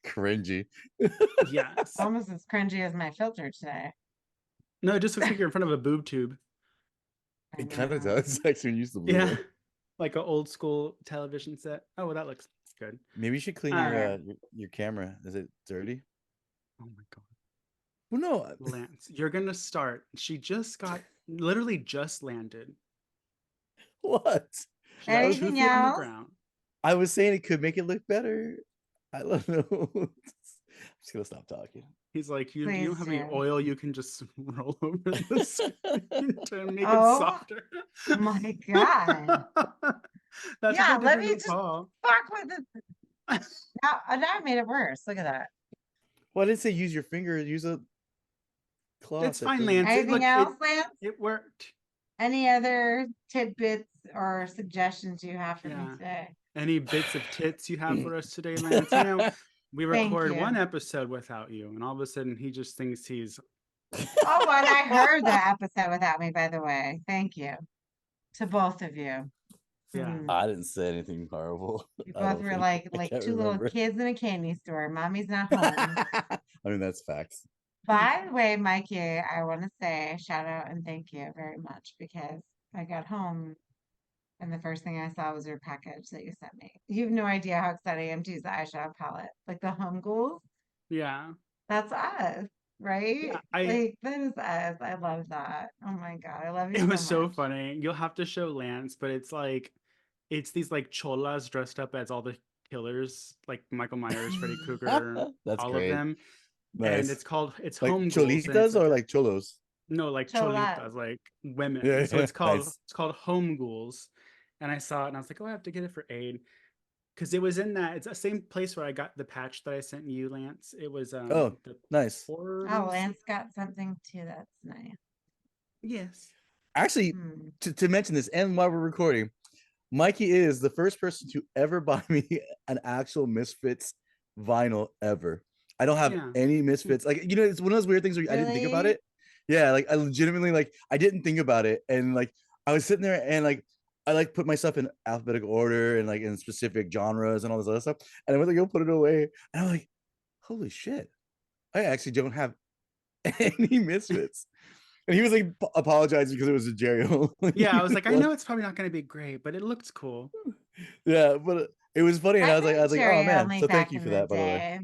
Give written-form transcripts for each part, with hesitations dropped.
Cringy. Yes. Almost as cringy as my filter today. No, it just looks like you're in front of a boob tube. I It kind of know. does. Actually, when you use the blue Yeah. one. Like an old school television set. Oh, well, that looks good. Maybe you should clean your camera. Is it dirty? Oh my God. Well, no. Lance, you're going to start. She literally just landed. What? She's 2 Anything feet on the else? ground. I was saying it could make it look better. I don't know. I'm just gonna stop talking. He's like, you Please don't have any do. oil you can just roll over the screen to make it Oh, softer. my God. That's Yeah, what they let did me to just Paul. fuck with it. Now I made it worse. Look at that. Well, I didn't say use your finger. Use a cloth. It's fine, Lance. Anything else, Lance? It worked. Any other tidbits or suggestions you have for me today? Any bits of tits you have for us today, Lance? You know, we record one episode without you, and all of a sudden he just thinks he's. Oh, and I heard that episode without me, by the way. Thank you to both of you. Yeah. I didn't say anything horrible. You both were like two little kids in a candy store. Mommy's not home. I mean, that's facts. By the way, Mikey, I want to say shout out and thank you very much because I got home and the first thing I saw was your package that you sent me. You have no idea how excited I am to use the eyeshadow palette. Like the home goals. Yeah. That's us, right? Yeah, like that is us. I love that. Oh my God. I love you. It was so much. funny. You'll have to show Lance, but it's these like cholas dressed up as all the killers, like Michael Myers, Freddy Krueger, That's all great. of them. Nice. And it's like home cholitas ghouls, or like cholos? No, like cholitas, like women. Yeah, so it's called nice. it's called home ghouls. And I saw it and I was like, oh, I have to get it for Aid. Because it was in it's the same place where I got the patch that I sent you, Lance. It was nice. Lance got something too. That's nice. Yes. Actually, to mention this, and while we're recording, Mikey is the first person to ever buy me an actual Misfits vinyl ever. I don't have any Misfits. Like, you know, it's one of those weird things where I didn't think about it. Yeah, like I legitimately I didn't think about it, and like I was sitting there and like I like put myself in alphabetical order and like in specific genres and all this other stuff, and I went to go put it away, and I'm like, holy shit, I actually don't have any Misfits. And he was like apologizing because it was a Jerry. Yeah, I was like, I know it's probably not going to be great, but it looks cool. Yeah, but it was funny, and I was like, oh man, so thank you for that, by the way.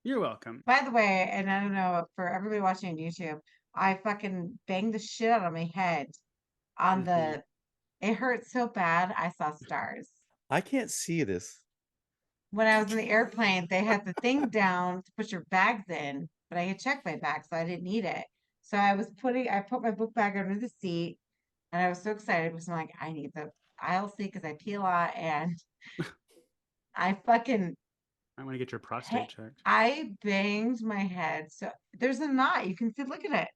You're welcome. By the way, and I don't know for everybody watching on YouTube, I fucking banged the shit out of my head on it hurt so bad I saw stars. I can't see this. When I was in the airplane, they had the thing down to put your bags in, but I had checked my bag, so I didn't need it. So I put my book bag under the seat, and I was so excited because I'm like, I need the aisle seat because I pee a lot, and I want to get your prostate checked. I banged my head. So there's a knot. You can see, look at it.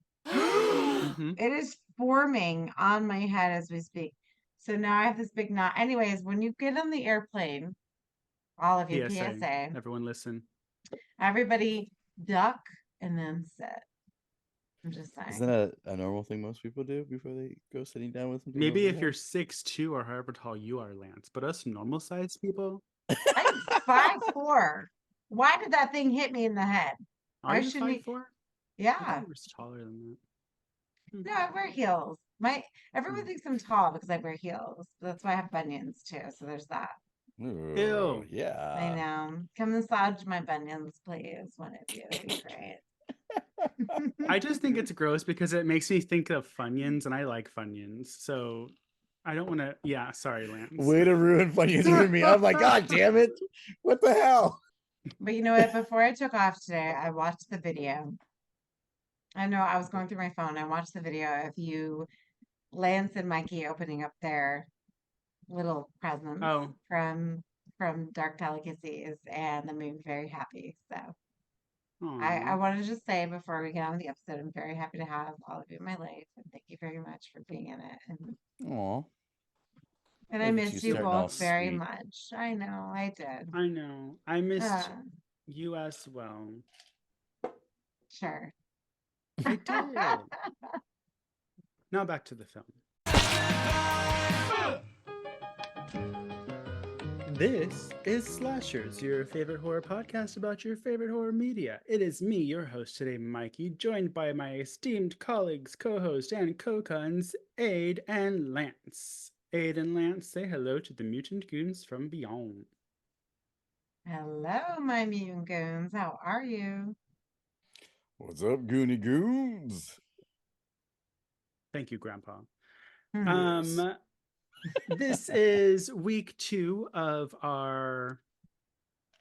It is forming on my head as we speak. So now I have this big knot. Anyways, when you get on the airplane, all of you, PSA. Everyone listen. Everybody duck and then sit. I'm just saying. Isn't that a normal thing most people do before they go sitting down with them? Maybe if you're 6'2" or however tall you are, Lance. But us normal sized people. I'm 5'4". Why did that thing hit me in the head? Are you 5'4"? Yeah. I thought you were taller than that. No, I wear heels. Everyone thinks I'm tall because I wear heels. That's why I have bunions too. So there's that. Ew. Yeah. I know. Come massage my bunions, please. One of you. It'd be great. I just think it's gross because it makes me think of Funyuns, and I like Funyuns. So I don't want to. Yeah, sorry, Lance. Way to ruin Funyuns for me. I'm like, God damn it. What the hell? But you know what? Before I took off today, I watched the video. I know I was going through my phone. I watched the video of you, Lance and Mikey, opening up their little presents from Dark Delicacies, and that made me very happy. So I wanted to just say before we get on with the episode, I'm very happy to have all of you in my life, and thank you very much for being in it. And I miss you both very much. I know, I did. I know. I missed you as well. Sure. I did. Now back to the film. This is Slashers, your favorite horror podcast about your favorite horror media. It is me, your host today, Mikey, joined by my esteemed colleagues, co-host, and co-cons, Aid and Lance. Aid and Lance, say hello to the mutant goons from beyond. Hello, my mutant goons. How are you? What's up, Goonie Goons? Thank you, Grandpa. Yes. This is week 2 of our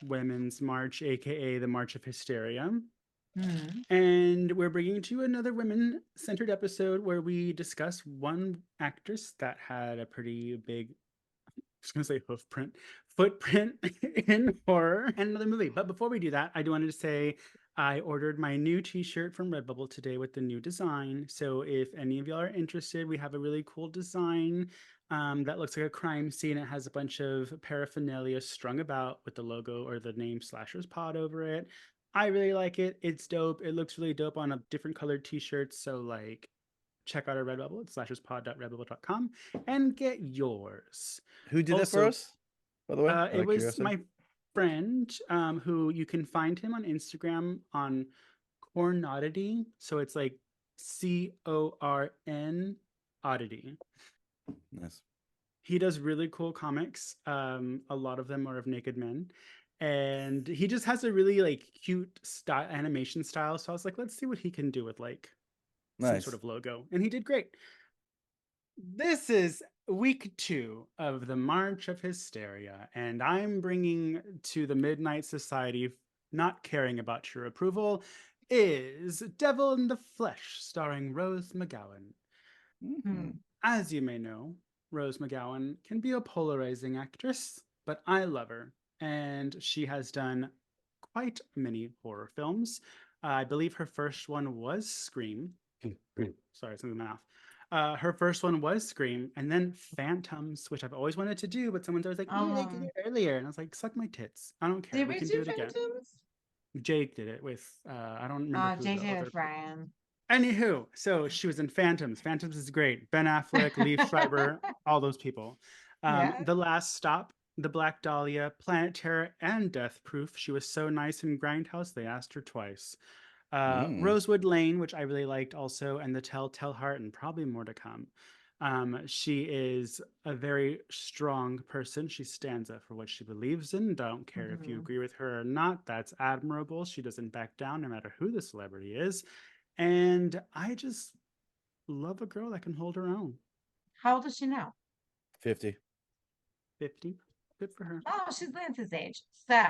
Women's March, aka the March of Hysteria. And we're bringing to you another women-centered episode where we discuss one actress that had a pretty big, I was going to say footprint in horror and another movie. But before we do that, I do wanted to say I ordered my new t-shirt from Redbubble today with the new design. So if any of y'all are interested, we have a really cool design that looks like a crime scene. It has a bunch of paraphernalia strung about with the logo or the name Slashers Pod over it. I really like it. It's dope. It looks really dope on a different colored t-shirts. So like check out our Redbubble at slasherspod.redbubble.com and get yours. Who did that for us, by the way? It was my friend who you can find him on Instagram on Cornodity. So it's like CORN oddity. Nice. He does really cool comics. A lot of them are of naked men. And he just has a really like cute style, animation style. So I was like, let's see what he can do with like some sort of logo. And he did great. This is week 2 of the March of Hysteria. And I'm bringing to the Midnight Society, not caring about your approval, is Devil in the Flesh, starring Rose McGowan. As you may know, Rose McGowan can be a polarizing actress, but I love her. And she has done quite many horror films. I believe her first one was Scream. Sorry, something in my mouth. Her first one was Scream, and then Phantoms, which I've always wanted to do, but someone's always like, "Yeah, they did it earlier," and I was like, "Suck my tits! I don't care. Did we we can do it again." Phantoms? Jake did it with I don't remember who JJ the other. with Ryan. Anywho, so she was in Phantoms. Phantoms is great. Ben Affleck, Liev Schreiber, all those people. The Last Stop, The Black Dahlia, Planet Terror, and Death Proof. She was so nice in Grindhouse, they asked her twice. Rosewood Lane, which I really liked also, and The Telltale Heart, and probably more to come. She is a very strong person. She stands up for what she believes in. Don't care if you agree with her or not. That's admirable. She doesn't back down no matter who the celebrity is. And I just love a girl that can hold her own. How old is she now? 50. 50. Good for her. Oh, she's Lance's age. So,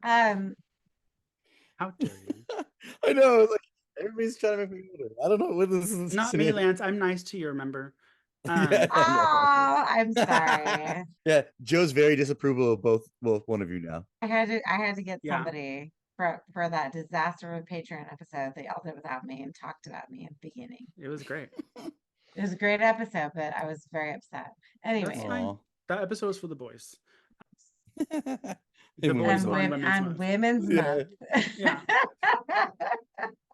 how dare you? I know, like everybody's trying to make me older. I don't know what this is. Not me, Lance. I'm nice to you, remember? Yeah, I'm sorry. Yeah, Joe's very disapproval of both one of you now. I had to get somebody for that disaster with Patreon episode. They all did without me and talked about me in the beginning. It was great. It was a great episode, but I was very upset. Anyway, that episode was for the boys. The boys on Women's Month. Yeah.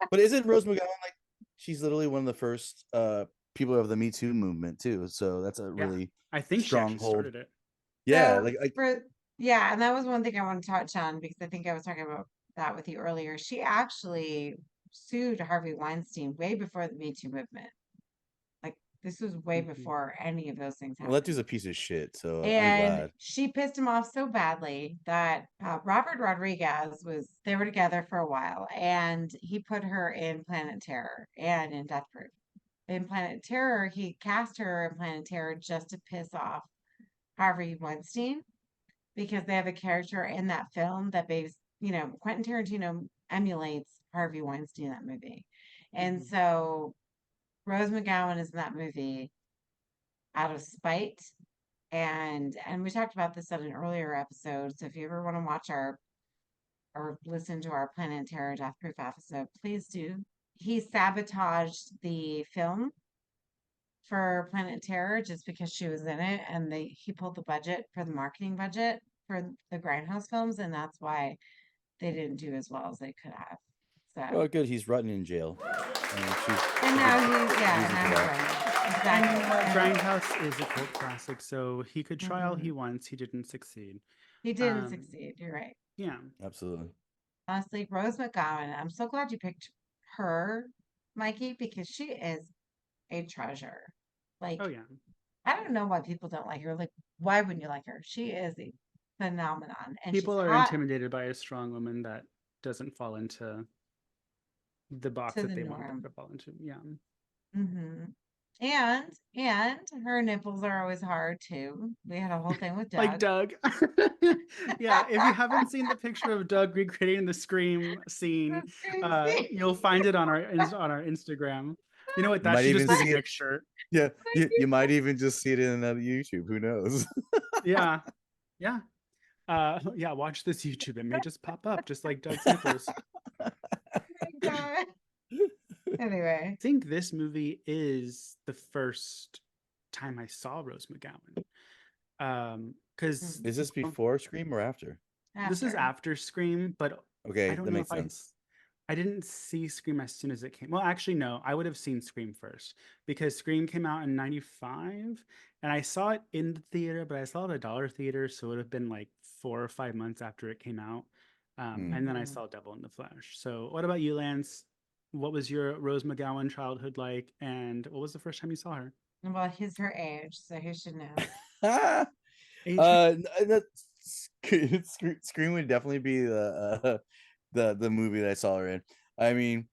But isn't Rose McGowan like she's literally one of the first people of the Me Too movement too? So that's a really I think strong she started it. Yeah, and that was one thing I want to touch on because I think I was talking about that with you earlier. She actually sued Harvey Weinstein way before the Me Too movement. Like this was way before any of those things happened. Well, that dude's a piece of shit. So and I'm glad. She pissed him off so badly that Robert Rodriguez they were together for a while, and he put her in Planet Terror and in Death Proof. In Planet Terror, he cast her in Planet Terror just to piss off Harvey Weinstein because they have a character in that film that Quentin Tarantino emulates Harvey Weinstein in that movie. And so Rose McGowan is in that movie out of spite. And we talked about this on an earlier episode. So if you ever want to watch or listen to our Planet Terror Death Proof episode, please do. He sabotaged the film for Planet Terror just because she was in it, and he pulled the budget for the marketing budget for the Grindhouse films, and that's why they didn't do as well as they could have. So well, good. He's rotting in jail. And now he's Exactly. Grindhouse is a cult classic, so he could try all he wants. He didn't succeed. He didn't succeed. You're right. Yeah. Absolutely. Honestly, Rose McGowan, I'm so glad you picked her, Mikey, because she is a treasure. Like, Oh, yeah. I don't know why people don't like her. Like, why wouldn't you like her? She is a phenomenon. And People she's are hot intimidated by a strong woman that doesn't fall into the box to that the they want them norm. to fall into. Yeah. Mm-hmm. And her nipples are always hard too. We had a whole thing with Like Doug. Doug. Yeah, if you haven't seen the picture of Doug recreating the Scream scene, That's crazy. you'll find it on our Instagram. You know what? You That might should even just be see the it. picture. Yeah, you might even just see it in YouTube. Who knows? Yeah. Yeah. Yeah, watch this YouTube. It may just pop up just like Doug's nipples. Oh my God. Anyway. I think this movie is the first time I saw Rose McGowan. Because Is this before Scream or after? this is after Scream, but Okay, I don't that know makes if sense. I didn't see Scream as soon as it came. Well, actually, no, I would have seen Scream first because Scream came out in '95, and I saw it in the theater, but I saw it at a dollar theater, so it would have been like 4 or 5 months after it came out. And then I saw Devil in the Flesh. So, what about you, Lance? What was your Rose McGowan childhood like, and what was the first time you saw her? Well, he's her age, so he should know. Age? Scream would definitely be the movie that I saw her in. I mean,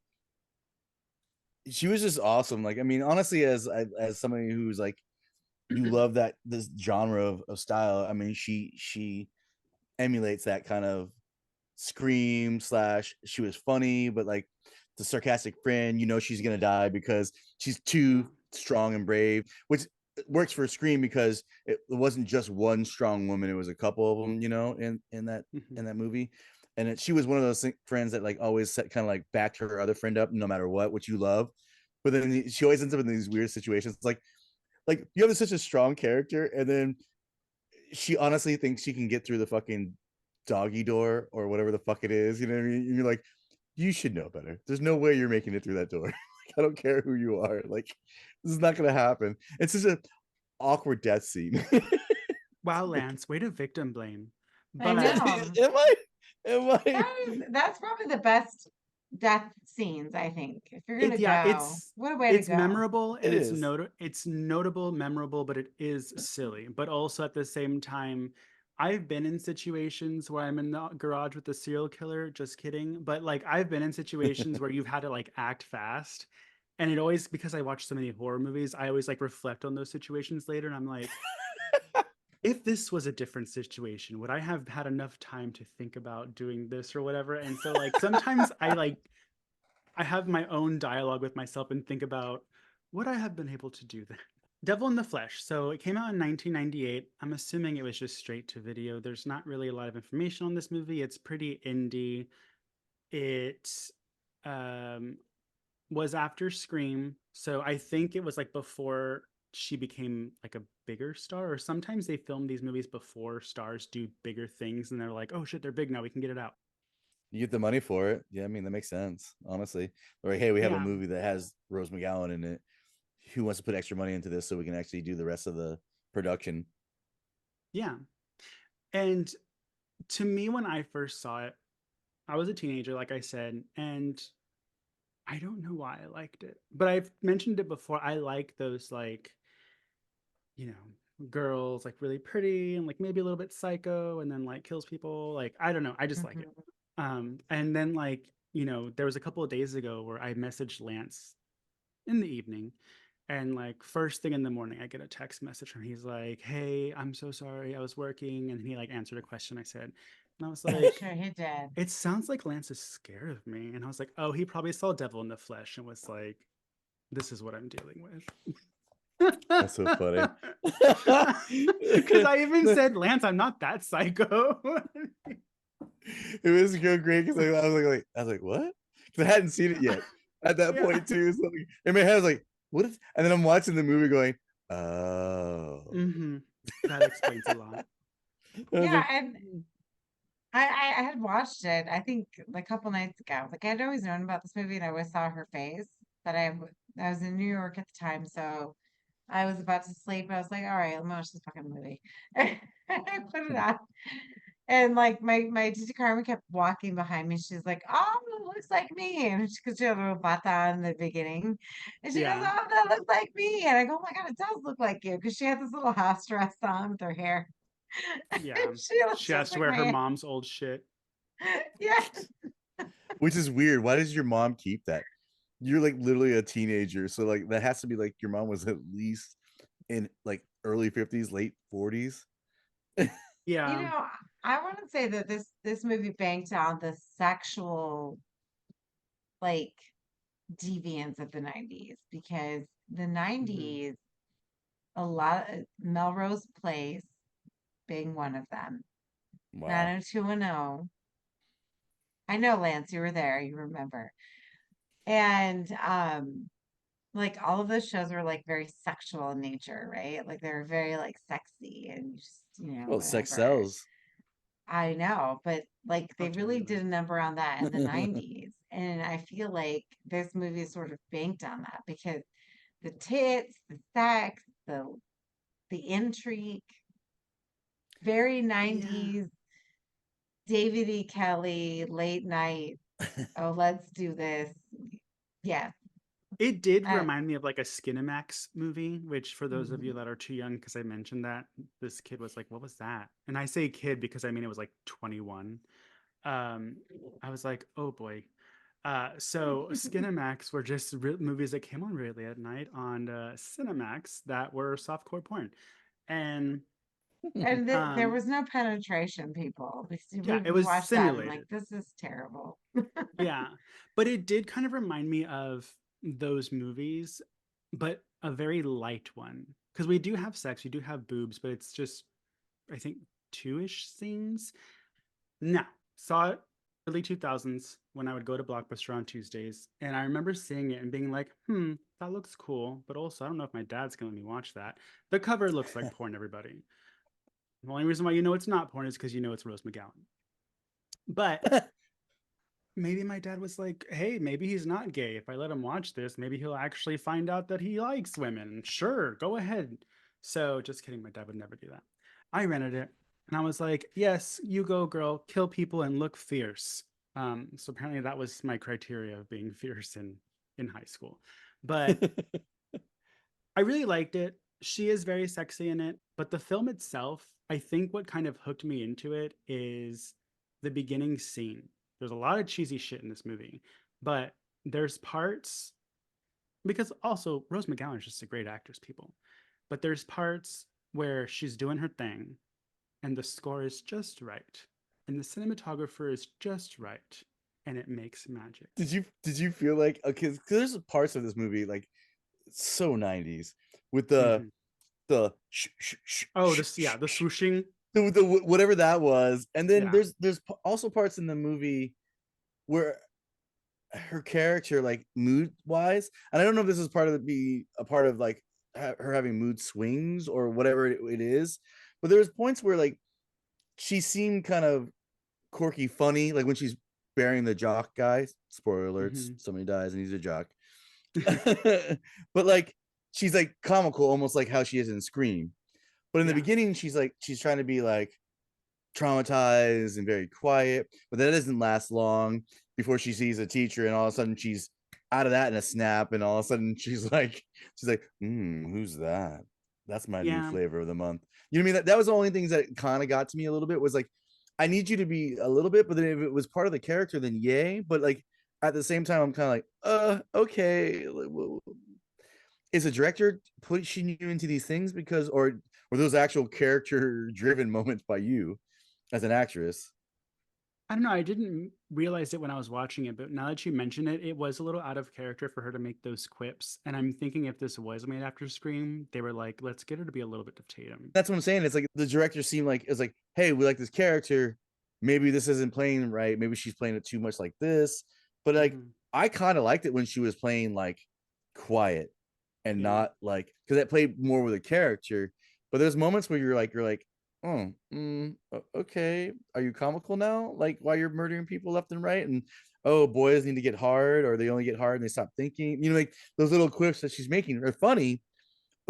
she was just awesome. Like, I mean, honestly, as somebody who's like, you love this genre of style. I mean, she emulates that kind of Scream slash. She was funny, but like the sarcastic friend, she's gonna die because she's too strong and brave, which works for Scream because it wasn't just one strong woman; it was a couple of them, in that movie. And she was one of those friends that like always kind of like backed her other friend up no matter what, which you love. But then she always ends up in these weird situations. Like you have such a strong character, and then she honestly thinks she can get through the fucking doggy door or whatever the fuck it is. You know what I mean? And you're like, you should know better. There's no way you're making it through that door. Like, I don't care who you are. Like, this is not gonna happen. It's just an awkward death scene. Wow, Lance, way to victim blame. I But know. Am I? That's probably the best death scenes, I think. If you're gonna go, what a way to it's go. memorable and It it's notable, memorable, but it is silly. But also at the same time, I've been in situations where I'm in the garage with the serial killer. Just kidding. But like I've been in situations where you've had to like act fast. And it always, because I watch so many horror movies, I always like reflect on those situations later. And I'm like, if this was a different situation, would I have had enough time to think about doing this or whatever? And so like sometimes I have my own dialogue with myself and think about would I have been able to do that? Devil in the Flesh. So it came out in 1998. I'm assuming it was just straight to video. There's not really a lot of information on this movie. It's pretty indie. It was after Scream. So I think it was like before she became like a bigger star, or sometimes they film these movies before stars do bigger things and they're like, oh shit, they're big now, we can get it out. You get the money for it. Yeah, I mean that makes sense. Honestly, they're like, hey, we have a Yeah. movie that has Rose McGowan in it. Who wants to put extra money into this so we can actually do the rest of the production? Yeah. And to me, when I first saw it, I was a teenager, like I said, and I don't know why I liked it, but I've mentioned it before. I like those, like, girls, like really pretty and like maybe a little bit psycho and then like kills people. Like, I don't know. I just like it. And then, like, there was a couple of days ago where I messaged Lance in the evening. And like first thing in the morning, I get a text message from him. He's like, "Hey, I'm so sorry. I was working." And he like answered a question I said. And I was like, Sure, he did. it sounds like Lance is scared of me. And I was like, oh, he probably saw Devil in the Flesh and was like, this is what I'm dealing with. That's so funny. Because I even said, Lance, I'm not that psycho. It was so great because I was like, what? Because I hadn't seen it yet at that point too. So like, in my head, I was like, what is? And then I'm watching the movie, going, oh, that explains a lot. Yeah, and I had watched it, I think a couple nights ago. Like I'd always known about this movie and I always saw her face, but I was in New York at the time, so I was about to sleep. I was like, all right, let me watch this fucking movie. I put it on. And like my Tita Carmen kept walking behind me. She's like, "Oh, it looks like me," and because she had a little bata in the beginning, and she goes, Yeah. "Oh, that looks like me." And I go, "Oh my god, it does look like you," because she had this little house dress on with her hair. Yeah. She looks She has just to like wear her my mom's old shit. yeah. Which is weird. Why does your mom keep that? You're like literally a teenager, so like that has to be like your mom was at least in like early 50s, late 40s. You Yeah. know, I want to say that this movie banked on the sexual like deviance of the 90s because the Mm-hmm. 90s a lot of Melrose Place being one of them. Wow. 90210. I know, Lance, you were there, you remember. And like all of those shows were like very sexual in nature, right? Like they were very like sexy and just, Well, sex whatever. sells. I know, but like How they dare really you, did a Lance? number on that in the 90s. And I feel like this movie is sort of banked on that because the tits, the sex, the intrigue, very Yeah. 90s David E. Kelly, late night. Oh, let's do this. Yeah. It did Uh, remind me of like a Skinamax movie, which for those of you mhm. that are too young, because I mentioned that this kid was like, "What was that?" And I say kid because I mean it was like 21. Um, I was like, "Oh boy." So Skinamax were just movies that came on really at night on Cinemax that were softcore porn, and And there um, was no penetration, people. yeah, it We was watched that and like, simulated. this is terrible. Yeah, but it did kind of remind me of those movies, but a very light one. Because we do have sex, we do have boobs, but it's just, I think, two-ish scenes. No, saw it early 2000s when I would go to Blockbuster on Tuesdays, and I remember seeing it and being like, that looks cool, but also I don't know if my dad's gonna let me watch that. The cover looks like porn, everybody. The only reason why you know it's not porn is because you know it's Rose McGowan. But maybe my dad was like, hey, maybe he's not gay. If I let him watch this, maybe he'll actually find out that he likes women. Sure, go ahead. So, just kidding. My dad would never do that. I rented it and I was like, yes, you go, girl, kill people and look fierce. So, apparently, that was my criteria of being fierce in high school. But I really liked it. She is very sexy in it. But the film itself, I think what kind of hooked me into it is the beginning scene. There's a lot of cheesy shit in this movie, but there's parts because also Rose McGowan is just a great actress, people. But there's parts where she's doing her thing and the score is just right and the cinematographer is just right and it makes magic. Did you feel like okay? 'Cause there's parts of this movie like so 90s with the Mm-hmm. the Oh, this, yeah, the swooshing. whatever that was, and then Yeah. there's also parts in the movie where her character like mood wise, and I don't know if this is part of be a part of like her having mood swings or whatever it is, but there's points where like she seemed kind of quirky, funny, like when she's burying the jock guy. Spoiler alerts: Mm-hmm. somebody dies and he's a jock. But like she's like comical, almost like how she is in Scream. But in the Yeah. beginning, she's trying to be like traumatized and very quiet, but that doesn't last long before she sees a teacher, and all of a sudden she's out of that in a snap, and all of a sudden she's like, who's that? That's my new Yeah. flavor of the month. You know what I mean? That was the only things that kind of got to me a little bit was like, I need you to be a little bit, but then if it was part of the character, then yay. But like at the same time, I'm kind of like, okay. Is a director pushing you into these things because, or were those actual character driven moments by you as an actress? I don't know. I didn't realize it when I was watching it, but now that you mention it, it was a little out of character for her to make those quips. And I'm thinking if this was made after Scream, they were like, let's get her to be a little bit of Tatum. That's what I'm saying. It's like the director seemed like it's like, hey, we like this character. Maybe this isn't playing right. Maybe she's playing it too much like this. But like, Mm-hmm. I kind of liked it when she was playing like quiet and Yeah. not like because that played more with a character. But there's moments where you're like, oh, okay, are you comical now? Like while you're murdering people left and right, and oh, boys need to get hard, or they only get hard and they stop thinking. Like those little quips that she's making are funny,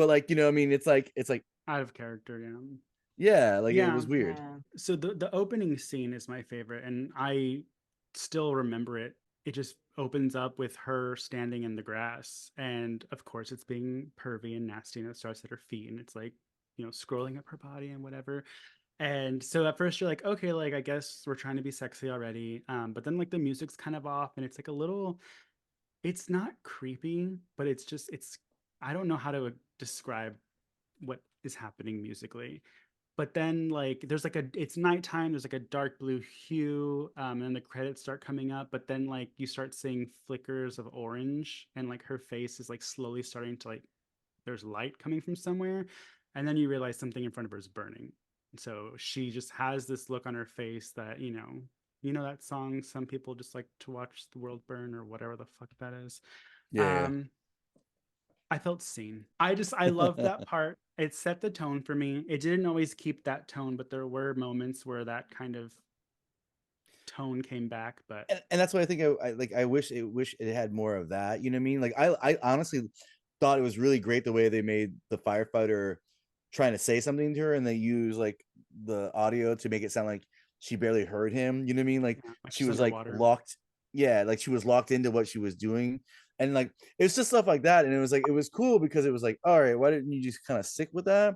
but like, you know, I mean, it's like out of character. Yeah. yeah, like it Yeah. was weird. Yeah. So the opening scene is my favorite, and I still remember it. It just opens up with her standing in the grass, and of course it's being pervy and nasty, and it starts at her feet, and it's like, you know, scrolling up her body and whatever. And so at first you're like, okay, like I guess we're trying to be sexy already. But then like the music's kind of off, and it's like a little, it's not creepy, but it's just I don't know how to describe what is happening musically. But then like there's like it's nighttime, there's like a dark blue hue, and then the credits start coming up, but then like you start seeing flickers of orange, and like her face is like slowly starting to like, there's light coming from somewhere, and then you realize something in front of her is burning. So she just has this look on her face that, you know that song, some people just like to watch the world burn, or whatever the fuck that is. Yeah. um I felt seen. I love that part. It set the tone for me. It didn't always keep that tone, but there were moments where that kind of tone came back. But And that's what I think. I like. I wish it had more of that. You know what I mean? Like I honestly thought it was really great the way they made the firefighter trying to say something to her, and they use like the audio to make it sound like she barely heard him. You know what I mean? Like yeah, like she she's was like underwater. locked. Yeah, like she was locked into what she was doing, and like it's just stuff like that. And it was like it was cool because it was like, all right, why didn't you just kind of stick with that?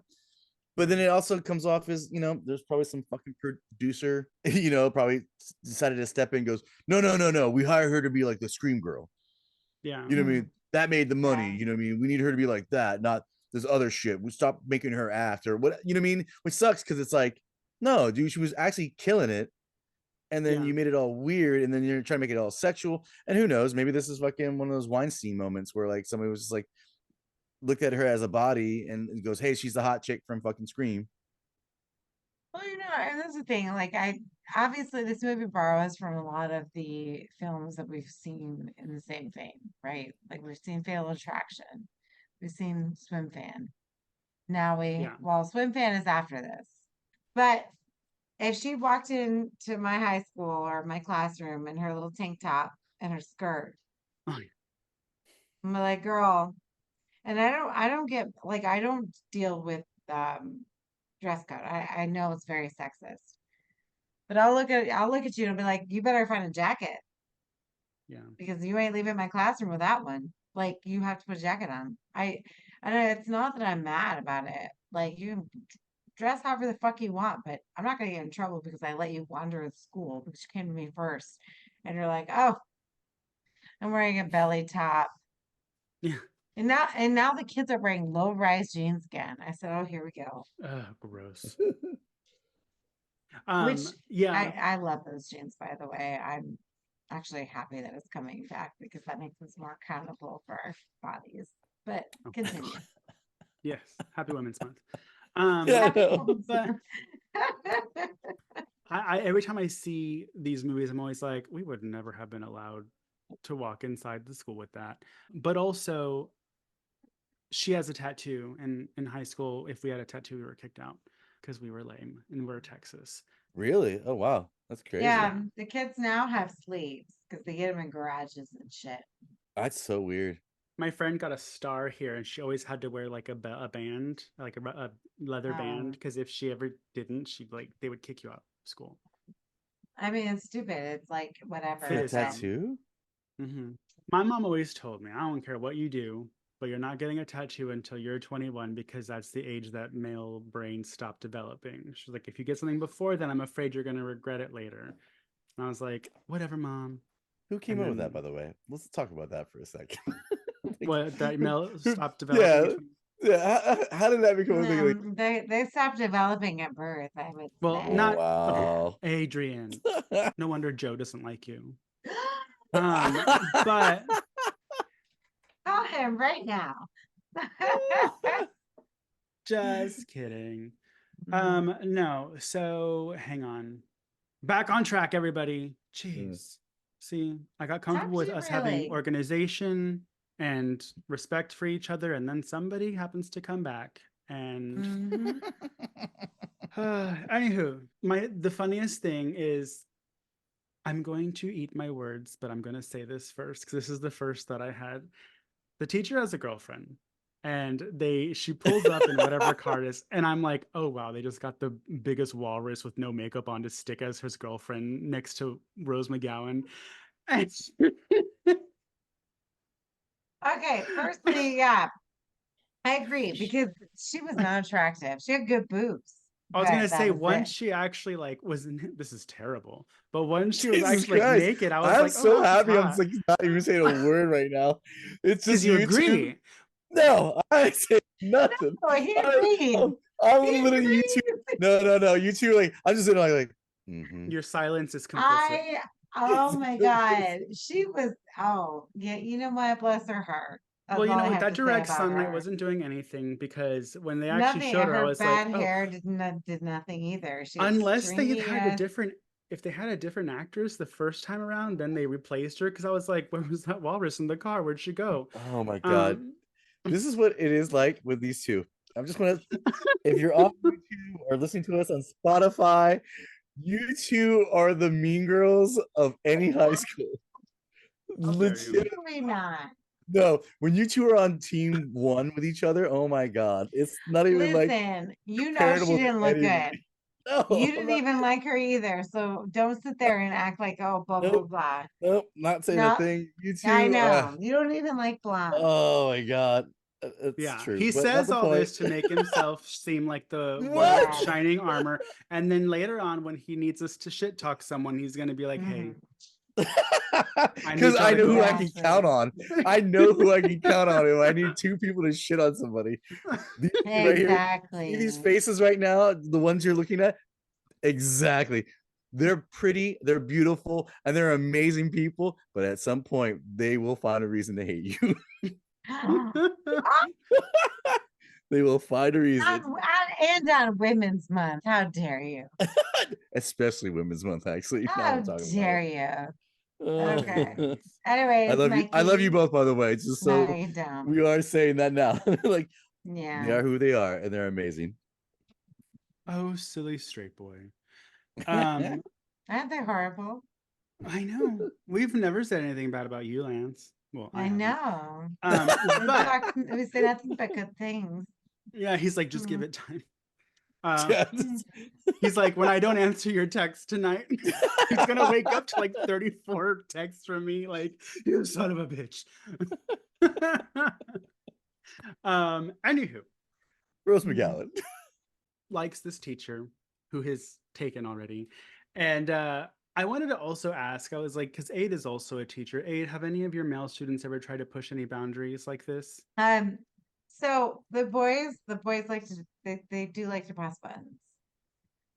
But then it also comes off as, you know, there's probably some fucking producer, you know, probably decided to step in and goes, no, no, no, no. We hire her to be like the Scream Girl. Yeah. You know what I Mm. mean? That made the money. Yeah. You know what I mean? We need her to be like that, not this other shit. We stop making her act or what, you know what I mean? Which sucks because it's like, no, dude, she was actually killing it. And then Yeah. you made it all weird, and then you're trying to make it all sexual. And who knows? Maybe this is fucking one of those Weinstein moments where like somebody was just like looked at her as a body and goes, hey, she's the hot chick from fucking Scream. Well, and that's the thing. Like, I obviously this movie borrows from a lot of the films that we've seen in the same vein, right? Like we've seen Fatal Attraction, we've seen Swim Fan. Now Yeah. well, Swim Fan is after this. But if she walked into my high school or my classroom in her little tank top and her skirt, Oh, yeah. I'm like, girl, and I don't get like I don't deal with dress code. I know it's very sexist. But I'll look at you and be like, you better find a jacket Yeah. because you ain't leaving my classroom without one. Like you have to put a jacket on. I know it's not that I'm mad about it. Like you can dress however the fuck you want, but I'm not gonna get in trouble because I let you wander the school because you came to me first. And you're like, oh, I'm wearing a belly top. Yeah. And now the kids are wearing low-rise jeans again. I said, oh, here we go. Gross. Which Yeah. I love those jeans, by the way. I'm actually happy that it's coming back because that makes us more accountable for our bodies. But Oh. continue. Yes. Happy Women's Month. Yeah, I know. But I every time I see these movies, I'm always like, we would never have been allowed to walk inside the school with that. But also, she has a tattoo, and in high school, if we had a tattoo, we were kicked out because we were lame and we're Texas. Really? Oh wow, that's crazy. Yeah, the kids now have sleeves because they get them in garages and shit. That's so weird. My friend got a star here, and she always had to wear like a band, like a leather band, because if she ever didn't, she like they would kick you out of school. I mean, it's stupid. It's like whatever. For a It is dumb. tattoo? Mm-hmm. My mom always told me, I don't care what you do, but you're not getting a tattoo until you're 21 because that's the age that male brains stop developing. She's like, if you get something before then, I'm afraid you're going to regret it later. And I was like, whatever, mom. Who came And up with that, then- by the way? Let's talk about that for a second. What, that male stopped developing? Yeah. How did that become a thing? Like, They stopped developing at birth, I would Well, say. not wow. okay, Adrian. No wonder Joe doesn't like you. But Call him right now. just kidding. Mhm. No. So hang on. Back on track, everybody. Jeez. See, I got comfortable with you us having really? organization and respect for each other, and then somebody happens to come back. And Mhm. anywho, the funniest thing is I'm going to eat my words, but I'm going to say this first because this is the first that I had. The teacher has a girlfriend, and she pulls up in whatever car it is, and I'm like, oh wow, they just got the biggest walrus with no makeup on to stick as his girlfriend next to Rose McGowan. And Okay, firstly, yeah, I agree because she was not attractive. She had good boobs, I was but gonna that say was once it. she actually like was this is terrible, but once she was Jesus actually like Christ. naked, I was I'm like, oh, so that's happy I'm hot. like not even saying a word right now. It's Because just you YouTube. agree. No, I say nothing. Oh, he agreed. I'm He literally YouTube. agreed. No. YouTube, like I'm just sitting like mhm. Your silence is complicit. Oh my God. She was, oh, yeah, you know what? Bless her heart. That's Well, you all know I what? have That to say direct about sunlight her. wasn't doing anything, because when they actually Nothing. showed her, I Her was like, bad oh, hair did nothing either. She had unless they had had a stringiness. different, if they had a different actress the first time around, then they replaced her. Because I was like, where was that walrus in the car? Where'd she go? Oh my God. Um, This is what it is like with these two. I'm just gonna, if you're on YouTube or listening to us on Spotify, you two are the mean girls of any high school. how dare you? Legit. Absolutely not. No, when you two are on team one with each other, oh my God, it's not even like Listen, you know she comparable to didn't look anything. good. No, You didn't even like her either. So don't sit there and act like, oh, blah, blah, nope, blah. not saying a No, thing. You I two, know. You don't even like blonde. oh my God, it's Yeah, true, he but not says the all point. this to make himself seem like the one with What? Yes. shining armor, and then later on, when he needs us to shit talk someone, he's gonna be like, "Hey, Mhm. I Because need y'all I to know go who I off." can Exactly. count on. I know who I can count on if I need two people to shit on somebody. These two right here, see these Exactly. faces right now, the ones you're looking at? Exactly. They're pretty, they're beautiful, and they're amazing people, but at some point they will find a reason to hate you. They will find a reason. And on Women's Month. How dare you? Especially Women's Month, actually. Now How I'm talking about dare it. you? Oh. Okay. I Anyways, love you. I love you Mikey. both, by the way. Just No, so you don't. we are saying that now. Like they Yeah. are who they are, and they're amazing. Oh, silly straight boy. Yeah. Aren't they horrible? I know. We've never said anything bad about you, Lance. Well, I I haven't. know. But We say nothing but good things. yeah, he's like, just give Mm. it time. He's like, when I don't answer your text tonight, he's gonna wake up to like 34 texts from me, like, you son of a bitch. Anywho, Rose Mm. McGowan. likes this teacher who has taken already. And I wanted to also ask, I was like, because Aid is also a teacher. Aid, have any of your male students ever tried to push any boundaries like this? So the boys like to they do like to press buttons.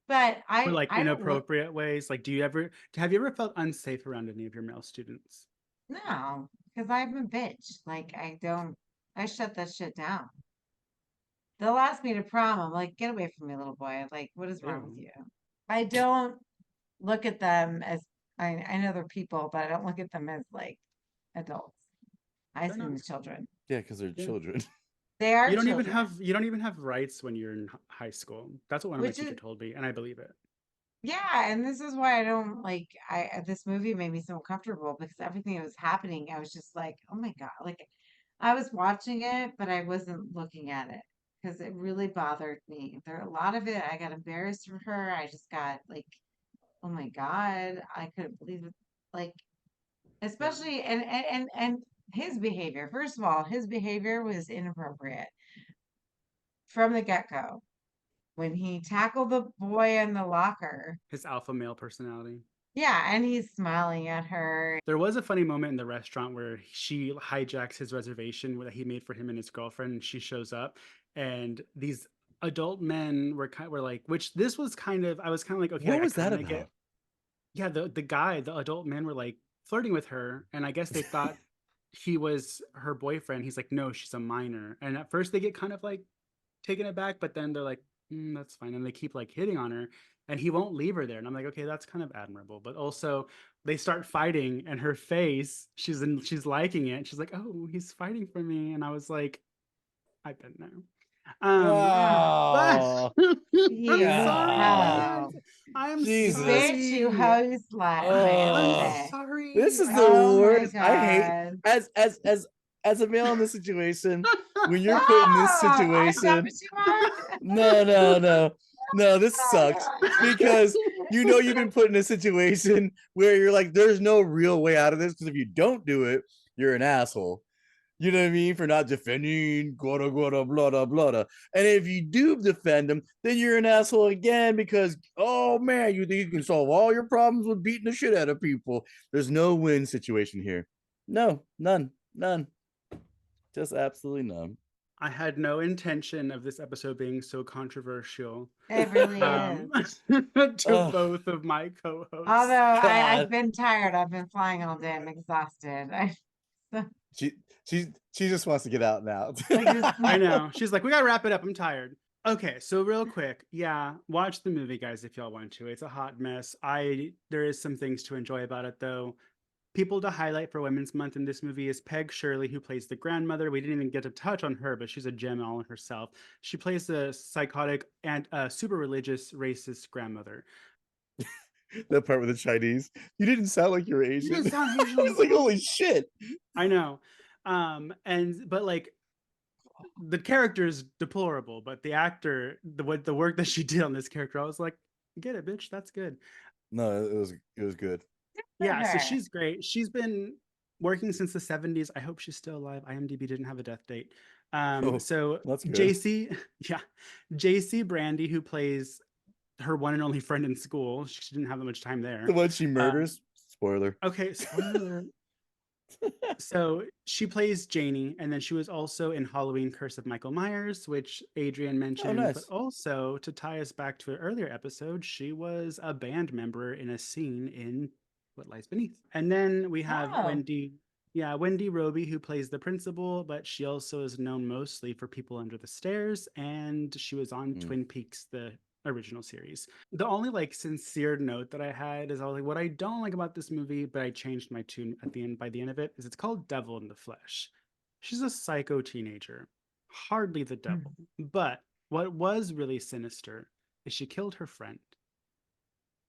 But Or like I don't look inappropriate ways? Like, have you ever felt unsafe around any of your male students? no, because I'm a bitch. Like I shut that shit down. They'll ask me to prom. I'm like, get away from me, little boy. Like, what is wrong with Ew. you? I don't look at them as I know they're people, but I don't look at them as like adults. I Fair see them enough. as children. Yeah, because they're Yeah. children. They are You don't even children, have rights when you're in high school. That's what one of my which teacher is told me, and I believe it. yeah, and this is why I don't like this movie made me so uncomfortable because everything that was happening, I was just like, oh my God. Like I was watching it, but I wasn't looking at it because it really bothered me. There a lot of it, I got embarrassed for her. I just got like, oh my God, I couldn't believe it. Like, Yeah. especially and his behavior. First of all, his behavior was inappropriate from the get-go. When he tackled the boy in the locker, His alpha male personality. yeah, and he's smiling at her. There was a funny moment in the restaurant where she hijacks his reservation that he made for him and his girlfriend, and she shows up, and these adult men were like, which this was kind of, I was kind of like, okay, What like, I was that kind of get, about? yeah, the adult men were like flirting with her, and I guess they thought he was her boyfriend. He's like, no, she's a minor, and at first they get kind of like taken aback, but then they're like, that's fine, and they keep like hitting on her, and he won't leave her there, and I'm like, okay, that's kind of admirable. But also they start fighting, and her face, she's liking it, she's like, oh, he's fighting for me, and I was like, I've been there. But Oh, I'm You sorry, God. hoe. Lance. I'm You Jesus. bitch, you sorry. hoe slut, is what I have to I'm Oh, say. this sorry. is the Oh my worst. I hate God. as as a male in this situation, when you're put in this situation, no, this sucks because you've been put in a situation where you're like, there's no real way out of this because if you don't do it, you're an asshole. You know what I mean? For not defending, blah, blah, blah, blah. And if you do defend them, then you're an asshole again because, oh man, you think you can solve all your problems with beating the shit out of people. There's no win situation here. No, none. Just absolutely none. I had no intention of this episode being so controversial. It really is. To both of my co-hosts. Although I've been tired. I've been flying all day. I'm exhausted. She just wants to get out now. I know. She's like, we gotta wrap it up. I'm tired. Okay, so real quick, watch the movie, guys, if y'all want to. It's a hot mess. There is some things to enjoy about it, though. People to highlight for Women's Month in this movie is Peg Shirley, who plays the grandmother. We didn't even get to touch on her, but she's a gem all in herself. She plays the psychotic and super religious, racist grandmother. That part with the Chinese. You didn't sound like you're Asian. You didn't sound Asian. I was like, holy shit. I know. But like the character is deplorable, but the actor, the work that she did on this character, I was like, get it, bitch. That's good. No, it was good. Yeah, so she's great. She's been working since the 70s. I hope she's still alive. IMDb didn't have a death date. So that's good. JC Brandy, who plays her one and only friend in school. She didn't have that much time there. The one she murders. Spoiler. Okay, spoiler. So she plays Janie, and then she was also in Halloween Curse of Michael Myers, which Adrian mentioned. Nice. But also, to tie us back to an earlier episode, she was a band member in a scene in What Lies Beneath. And then we have Wendy Roby, who plays the principal, but she also is known mostly for People Under the Stairs, and she was on Twin Peaks, the original series. The only like sincere note that I had is I was like, what I don't like about this movie, but I changed my tune at the end by the end of it, is it's called Devil in the Flesh. She's a psycho teenager, hardly the devil. But what was really sinister is she killed her friend.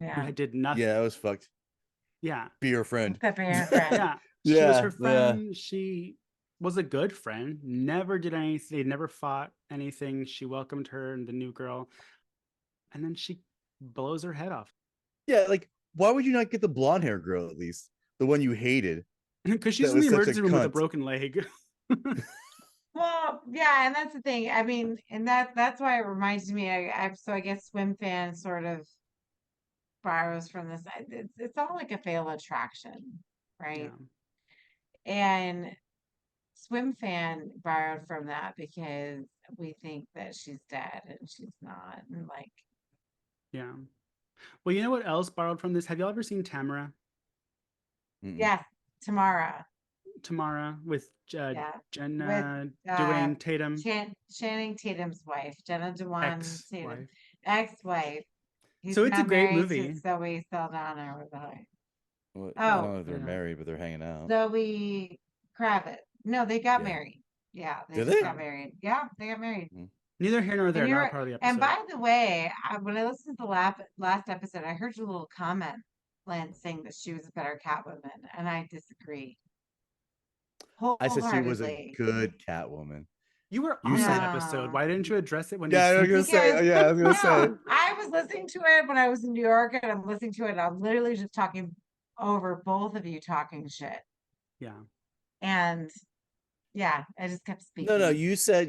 Who did nothing. Yeah, it was fucked. Yeah. Be your friend. Yeah. She was her friend. She was a good friend. Never did anything. They never fought anything. She welcomed her and the new girl. And then she blows her head off. Yeah, like, why would you not get the blonde hair girl at least? The one you hated. Because she's in the emergency room with a broken leg. Well, yeah, and that's the thing. I mean, and that's why it reminds me. I guess Swim Fan sort of borrows from this. It's all like a failed attraction, right? Yeah. And Swim Fan borrowed from that because we think that she's dead and she's not, and like. Yeah. Well, you know what else borrowed from this? Have y'all ever seen Tamara? Yes, Tamara with Jenna Dewan Tatum. Channing Tatum's wife, Jenna Dewan Tatum, ex-wife. So it's a great movie. Zoe Saldana or the I don't know if they're married, but they're hanging out. Zoe Kravitz. No, they got married. Yeah, they got married. Yeah, they got married. Neither here nor there. Not part of the episode. And by the way, when I listened to the last episode, I heard your little comment, Lance, saying that she was a better Catwoman, and I disagree. I said she was a good Catwoman. You were on that episode. Why didn't you address it when I was gonna say. I was listening to it when I was in New York, and I'm listening to it, and I'm literally just talking over both of you talking shit. Yeah. And I just kept speaking. No, you said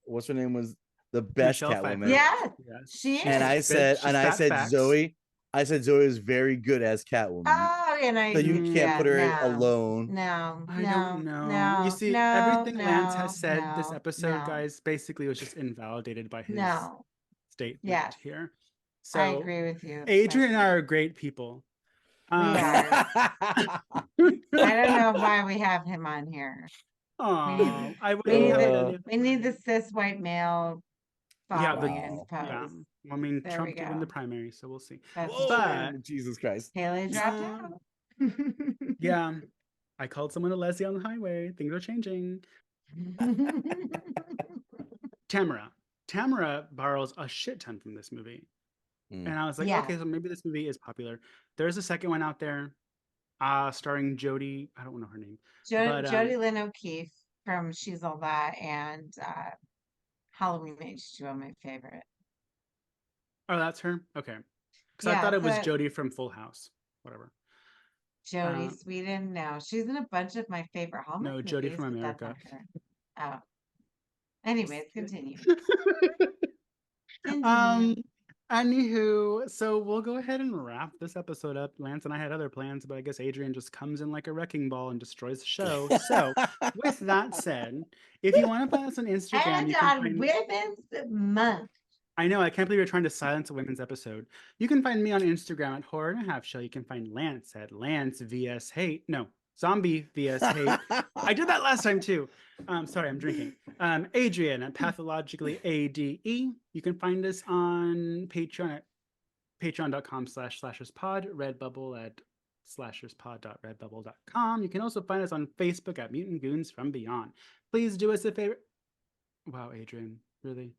what's her name was the best Michelle Catwoman. Pfeiffer. Yeah, she is. And I said Zoe. I said Zoe is very good as Catwoman. Oh, and so you can't put her in alone. No, I don't know. You see, everything Lance has said this episode, guys, basically was just invalidated by his statement here. So I agree with you. Adrian and I are great people. We are. I don't know why we have him on here. Oh, we need the cis white male following, I suppose. Yeah. I mean, Trump did win the primary, so we'll see. But Jesus Christ, Haley dropped out. Yeah, I called someone a lesbian on the highway. Things are changing. Tamara borrows a shit ton from this movie, and I was like, okay, so maybe this movie is popular. There's a second one out there. starring Jodie. I don't know her name, Jodie Lynn O'Keefe from She's All That and Halloween H2O, my favorite. Oh, that's her. Okay, because I Yeah, thought it was so Jodie from Full House. Whatever. Jodie Sweden. No, she's in a bunch of my favorite Hallmark No, Jodie movies, from but that's America. not her. Oh. Anyways, continue. Anywho, so we'll go ahead and wrap this episode up. Lance and I had other plans, but I guess Adrian just comes in like a wrecking ball and destroys the show. So, with that said, if you want to find us on Instagram, And you can on find. Women's Month. I know, I can't believe you're trying to silence a women's episode. You can find me on Instagram at Horror and a Half Show. You can find Lance at Lance VS Hate. No, Zombie VS Hate. I did that last time too. Sorry, I'm drinking. Adrian at Pathologically ADE. You can find us on Patreon at patreon.com/slasherspod, Redbubble at slasherspod.redbubble.com. You can also find us on Facebook at Mutant Goons from Beyond. Please do us a favor. Wow, Adrian, really?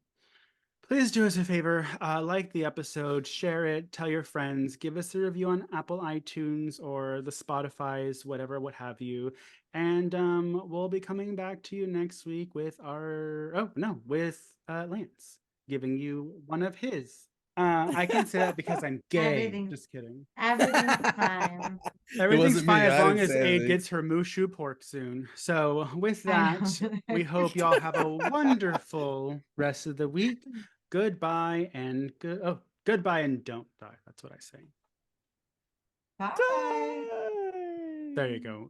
Please do us a favor, like the episode, share it, tell your friends, give us a review on Apple iTunes or the Spotify's, whatever, what have you. And we'll be coming back to you next week with with Lance, giving you one of his. I can say that because I'm gay. Just kidding. Everything's fine. Everything's fine as long as Aid anything. gets her Mushu pork soon. So with that, we hope y'all have a wonderful rest of the week. Goodbye and goodbye and don't die. That's what I say. Bye. There you go.